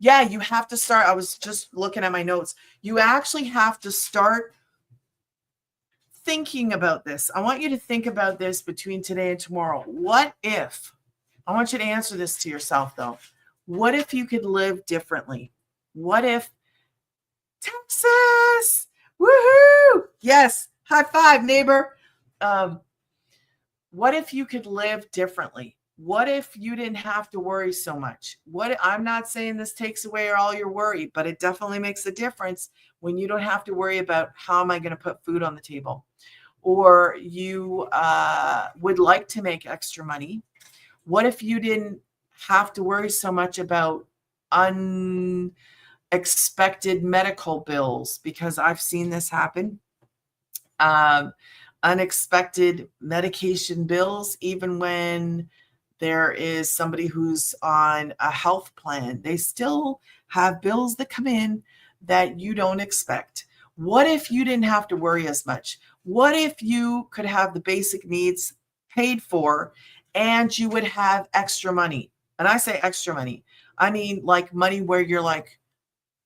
Yeah, you have to start. I was just looking at my notes. You actually have to start thinking about this. I want you to think about this between today and tomorrow. What if, I want you to answer this to yourself though. What if you could live differently? What if Texas? Woohoo! Yes, high five, neighbor. What if you could live differently? What if you didn't have to worry so much? I'm not saying this takes away all your worry, but it definitely makes a difference when you don't have to worry about how am I going to put food on the table, or you would like to make extra money. What if you didn't have to worry so much about unexpected medical bills? Because I've seen this happen. Unexpected medication bills, even when there is somebody who's on a health plan, they still have bills that come in that you don't expect. What if you didn't have to worry as much? What if you could have the basic needs paid for and you would have extra money? And I say extra money, I mean like money where you're like,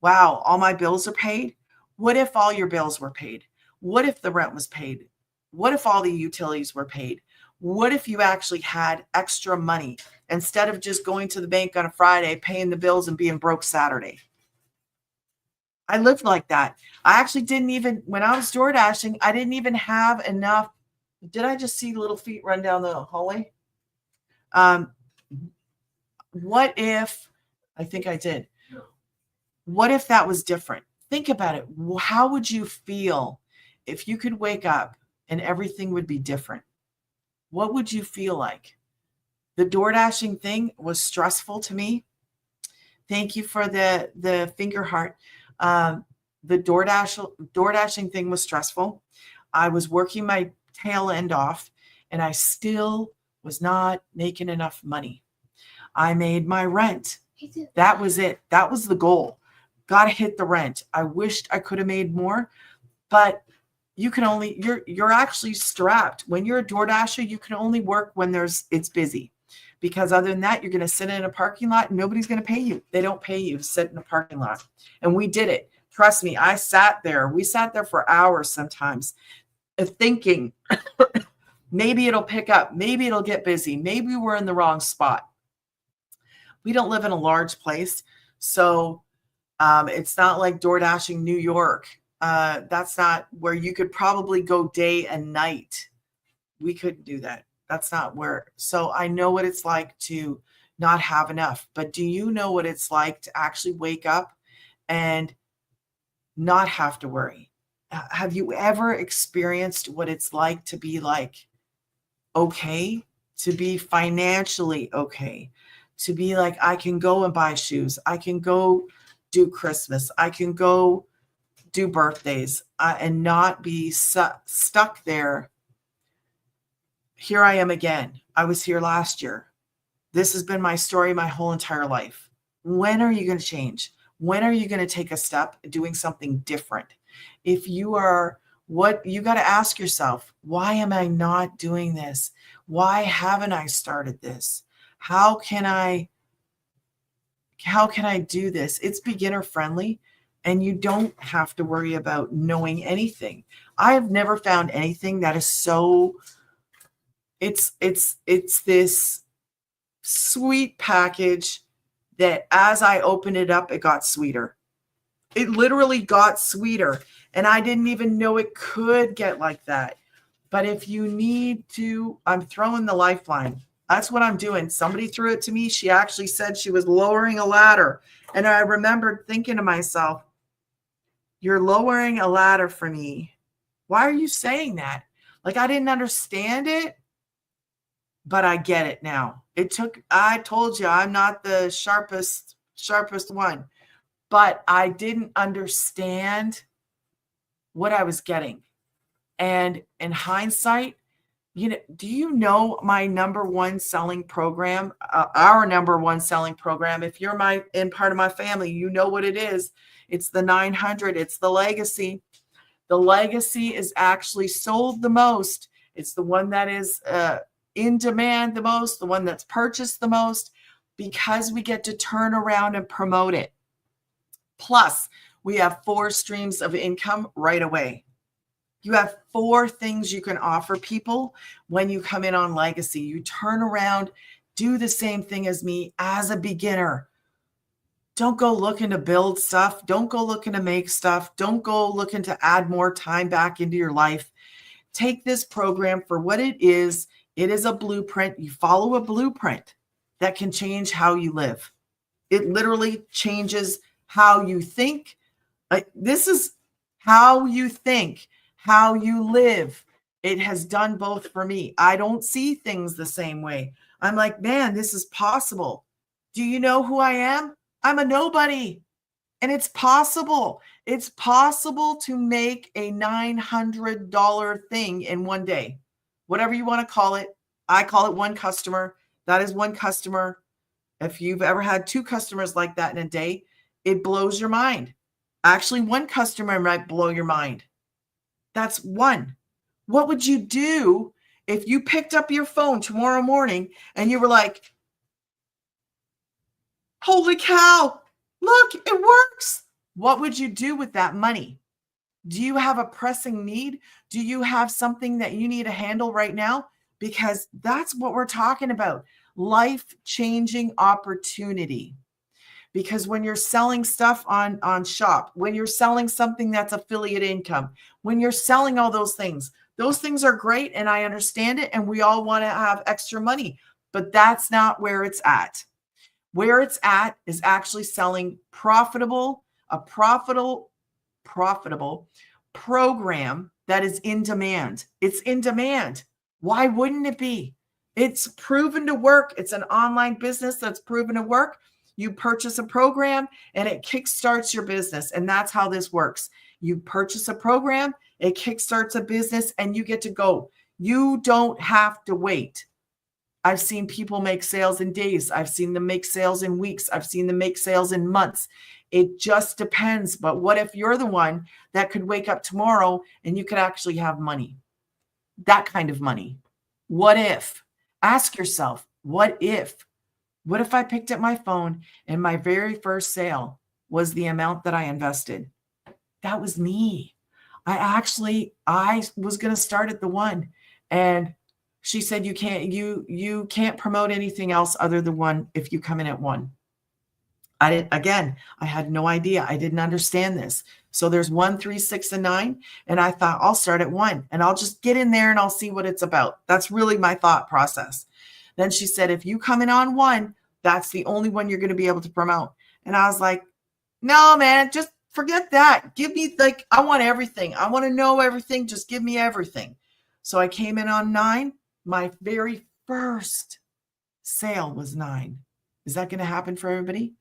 wow, all my bills are paid. What if all your bills were paid? What if the rent was paid? What if all the utilities were paid? What if you actually had extra money instead of just going to the bank on a Friday, paying the bills and being broke Saturday? I lived like that. I actually didn't even, when I was door dashing, I didn't even have enough. Did I just see little feet run down the hallway? What if, I think I did. What if that was different? Think about it. How would you feel if you could wake up and everything would be different? What would you feel like? The door dashing thing was stressful to me. Thank you for the finger heart. The door dashing thing was stressful. I was working my tail end off, and I still was not making enough money. I made my rent. That was it. That was the goal. Got to hit the rent. I wished I could have made more, but you can only, you're actually strapped. When you're a door dasher, you can only work when it's busy, because other than that, you're going to sit in a parking lot and nobody's going to pay you. They don't pay you to sit in a parking lot. And we did it. Trust me. We sat there for hours sometimes thinking maybe it'll pick up. Maybe it'll get busy. Maybe we're in the wrong spot. We don't live in a large place. So it's not like door dashing New York. That's not where you could probably go day and night. We couldn't do that. That's not where. So I know what it's like to not have enough, but do you know what it's like to actually wake up and not have to worry? Have you ever experienced what it's like to be like, okay, to be financially okay, to be like, I can go and buy shoes. I can go do Christmas. I can go do birthdays and not be stuck there. Here I am again. I was here last year. This has been my story my whole entire life. When are you going to change? When are you going to take a step doing something different? If you are, what you got to ask yourself, why am I not doing this? Why haven't I started this? How can I do this? It's beginner friendly and you don't have to worry about knowing anything. I have never found anything that is so, it's this sweet package that as I opened it up, it got sweeter. It literally got sweeter. And I didn't even know it could get like that. But if you need to, I'm throwing the lifeline. That's what I'm doing. Somebody threw it to me. She actually said she was lowering a ladder. And I remembered thinking to myself, you're lowering a ladder for me. Why are you saying that? Like, I didn't understand it, but I get it now. I told you, I'm not the sharpest one, but I didn't understand what I was getting. And in hindsight, do you know my number one selling program, our number one selling program? If you're in part of my family, you know what it is. It's the 900. It's the Legacy. The Legacy is actually sold the most. It's the one that is in demand the most, the one that's purchased the most, because we get to turn around and promote it. Plus, we have 4 streams of income right away. You have 4 things you can offer people when you come in on Legacy. You turn around, do the same thing as me as a beginner. Don't go looking to build stuff. Don't go looking to make stuff. Don't go looking to add more time back into your life. Take this program for what it is. It is a blueprint. You follow a blueprint that can change how you live. It literally changes how you think. This is how you think, how you live. It has done both for me. I don't see things the same way. I'm like, man, this is possible. Do you know who I am? I'm a nobody. And it's possible. It's possible to make a $900 thing in one day. Whatever you want to call it. I call it one customer. That is one customer. If you've ever had 2 customers like that in a day, it blows your mind. Actually, one customer might blow your mind. That's one. What would you do if you picked up your phone tomorrow morning and you were like, holy cow, look, it works. What would you do with that money? Do you have a pressing need? Do you have something that you need to handle right now? Because that's what we're talking about. Life-changing opportunity. Because when you're selling stuff on Shop, when you're selling something that's affiliate income, when you're selling all those things are great and I understand it and we all want to have extra money, but that's not where it's at. Where it's at is actually selling a profitable program that is in demand. It's in demand. Why wouldn't it be? It's proven to work. It's an online business that's proven to work. You purchase a program and it kickstarts your business. And that's how this works. You purchase a program, it kickstarts a business, and you get to go. You don't have to wait. I've seen people make sales in days. I've seen them make sales in weeks. I've seen them make sales in months. It just depends. But what if you're the one that could wake up tomorrow and you could actually have money? That kind of money. What if? Ask yourself, what if? What if I picked up my phone and my very first sale was the amount that I invested? That was me. I was going to start at the 1. And she said, you can't promote anything else other than 1 if you come in at 1. I had no idea. I didn't understand this. So there's 1, 3, 6, and 9. And I thought I'll start at 1 and I'll just get in there and I'll see what it's about. That's really my thought process. Then she said, if you come in on 1, that's the only one you're going to be able to promote. And I was like, no, man, just forget that. Give me I want everything. I want to know everything. Just give me everything. So I came in on 9. My very first sale was 9. Is that going to happen for everybody?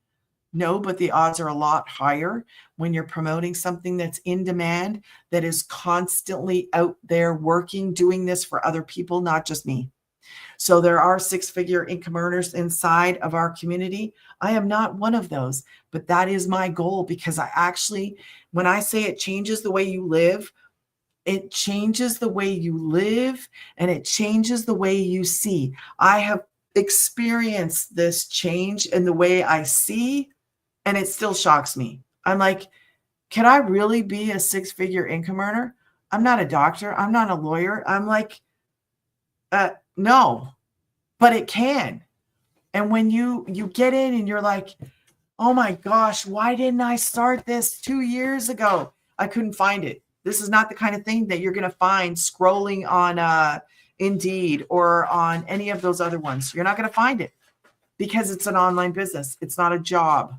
No, but the odds are a lot higher when you're promoting something that's in demand, that is constantly out there working, doing this for other people, not just me. So there are 6-figure income earners inside of our community. I am not one of those, but that is my goal, because I actually, when I say it changes the way you live, it changes the way you live, and it changes the way you see. I have experienced this change in the way I see, and it still shocks me. I'm like, can I really be a 6-figure income earner? I'm not a doctor. I'm not a lawyer. I'm like, no, but it can. And when you get in and you're like, oh my gosh, why didn't I start this 2 years ago? I couldn't find it. This is not the kind of thing that you're going to find scrolling on Indeed or on any of those other ones. You're not going to find it because it's an online business. It's not a job,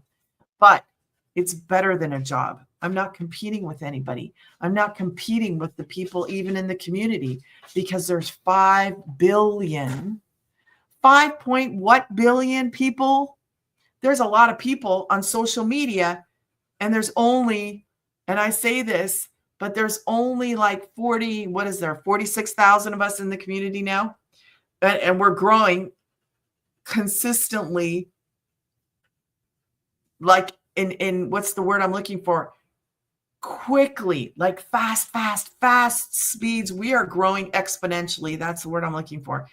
but it's better than a job. I'm not competing with anybody. I'm not competing with the people even in the community, because there's 5 billion, 5 point what billion people? There's a lot of people on social media, and there's only, and I say this, but there's only like 46,000 of us in the community now. And we're growing consistently, like in what's the word I'm looking for? Quickly, like fast speeds. We are growing exponentially. That's the word I'm looking for.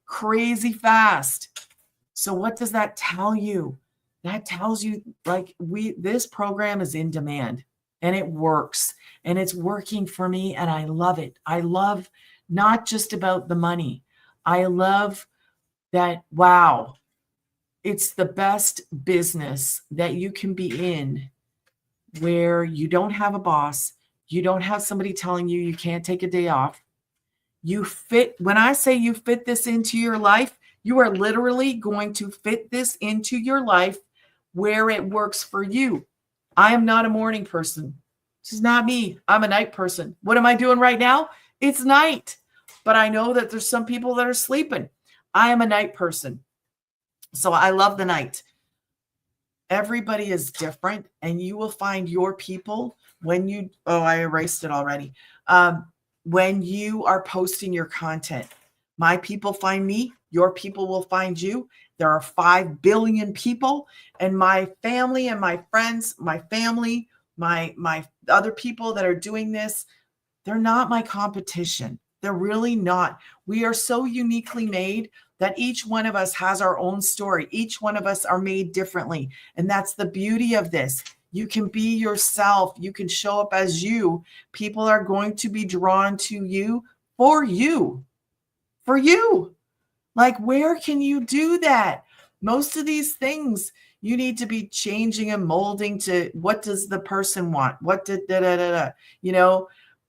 Crazy fast. So what does that tell you? That tells you like this program is in demand, and it works, and it's working for me, and I love it. I love not just about the money. I love that, wow, it's the best business that you can be in, where you don't have a boss. You don't have somebody telling you you can't take a day off. You fit, when I say you fit this into your life, you are literally going to fit this into your life where it works for you. I am not a morning person. This is not me. I'm a night person. What am I doing right now? It's night. But I know that there's some people that are sleeping. I am a night person. So I love the night. Everybody is different, and you will find your people when you, I erased it already. When you are posting your content, my people find me, your people will find you. There are 5 billion people, and my family and my friends, my family, my other people that are doing this, they're not my competition. They're really not. We are so uniquely made that each one of us has our own story. Each one of us are made differently. And that's the beauty of this. You can be yourself. You can show up as you. People are going to be drawn to you for you. For you. Like, where can you do that? Most of these things you need to be changing and molding to what does the person want? What did you know?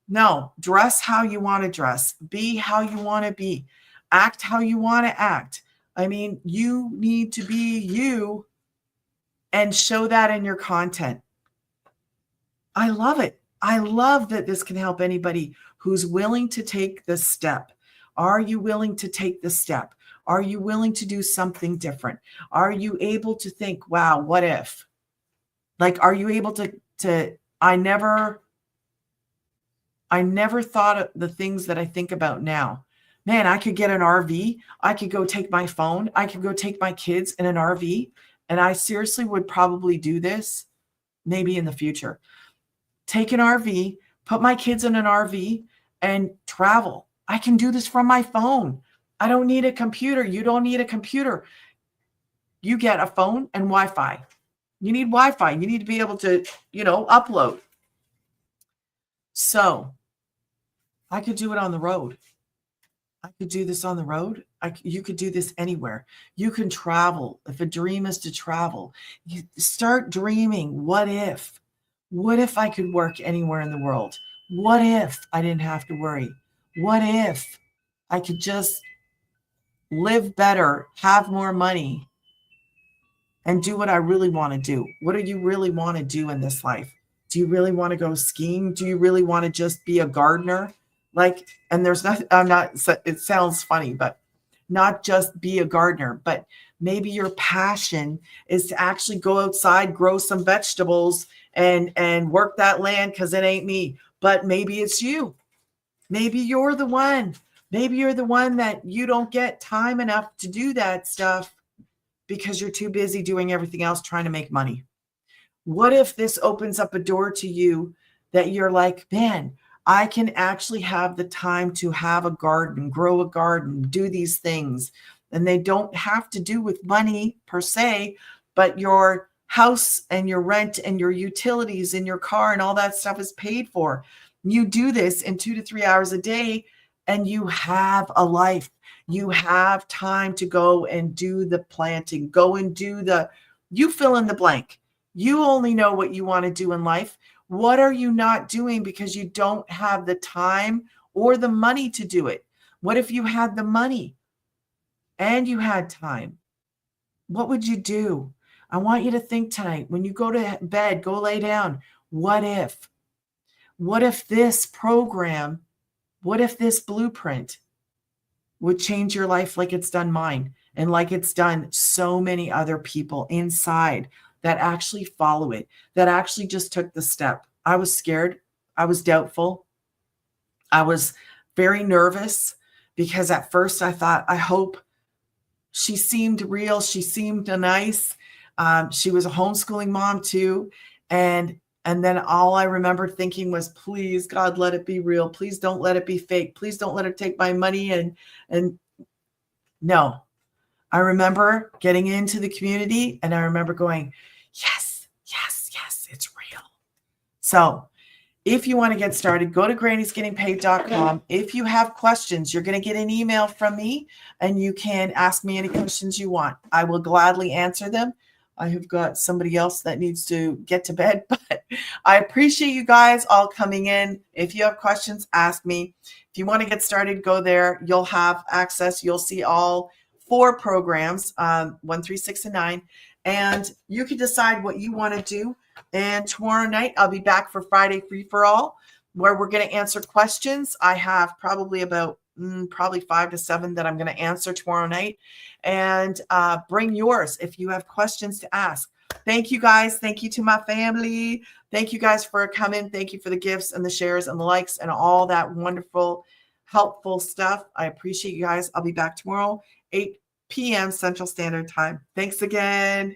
No, dress how you want to dress. Be how you want to be. Act how you want to act. I mean, you need to be you and show that in your content. I love it. I love that this can help anybody who's willing to take the step. Are you willing to take the step? Are you willing to do something different? Are you able to think, wow, what if? Like, are you able to I never thought of the things that I think about now. Man, I could get an RV. I could go take my phone. I could go take my kids in an RV. And I seriously would probably do this maybe in the future. Take an RV, put my kids in an RV, and travel. I can do this from my phone. I don't need a computer. You don't need a computer. You get a phone and Wi-Fi. You need Wi-Fi. You need to be able to, upload. So I could do it on the road. I could do this on the road. You could do this anywhere. You can travel. If a dream is to travel, you start dreaming. What if? What if I could work anywhere in the world? What if I didn't have to worry? What if I could just live better, have more money, and do what I really want to do? What do you really want to do in this life? Do you really want to go skiing? Do you really want to just be a gardener? And there's nothing, it sounds funny, but not just be a gardener, but maybe your passion is to actually go outside, grow some vegetables and work that land, because it ain't me. But maybe it's you. Maybe you're the one. Maybe you're the one that you don't get time enough to do that stuff because you're too busy doing everything else trying to make money. What if this opens up a door to you that you're like, man, I can actually have the time to have a garden, grow a garden, do these things. And they don't have to do with money per se, but your house and your rent and your utilities and your car and all that stuff is paid for. You do this in 2 to 3 hours a day and you have a life. You have time to go and do the planting, go and do you fill in the blank. You only know what you want to do in life. What are you not doing because you don't have the time or the money to do it? What if you had the money and you had time? What would you do? I want you to think tonight, when you go to bed, go lay down. What if? What if this program, what if this blueprint would change your life like it's done mine and like it's done so many other people inside that actually follow it, that actually just took the step? I was scared. I was doubtful. I was very nervous because at first I thought, I hope. She seemed real. She seemed nice. She was a homeschooling mom too. And then all I remember thinking was, please, God, let it be real. Please don't let it be fake. Please don't let her take my money. And no, I remember getting into the community and I remember going, yes, yes, yes, it's real. So if you want to get started, go to grannysgettingpaid.com. If you have questions, you're going to get an email from me and you can ask me any questions you want. I will gladly answer them. I have got somebody else that needs to get to bed, but I appreciate you guys all coming in. If you have questions, ask me. If you want to get started, go there. You'll have access. You'll see all 4 programs, 1, 3, 6, and 9, and you can decide what you want to do. And tomorrow night, I'll be back for Friday Free for All, where we're going to answer questions. I have probably about 5 to 7 that I'm going to answer tomorrow night. And bring yours if you have questions to ask. Thank you, guys. Thank you to my family. Thank you, guys, for coming. Thank you for the gifts and the shares and the likes and all that wonderful, helpful stuff. I appreciate you guys. I'll be back tomorrow, 8 p.m. Central Standard Time. Thanks again.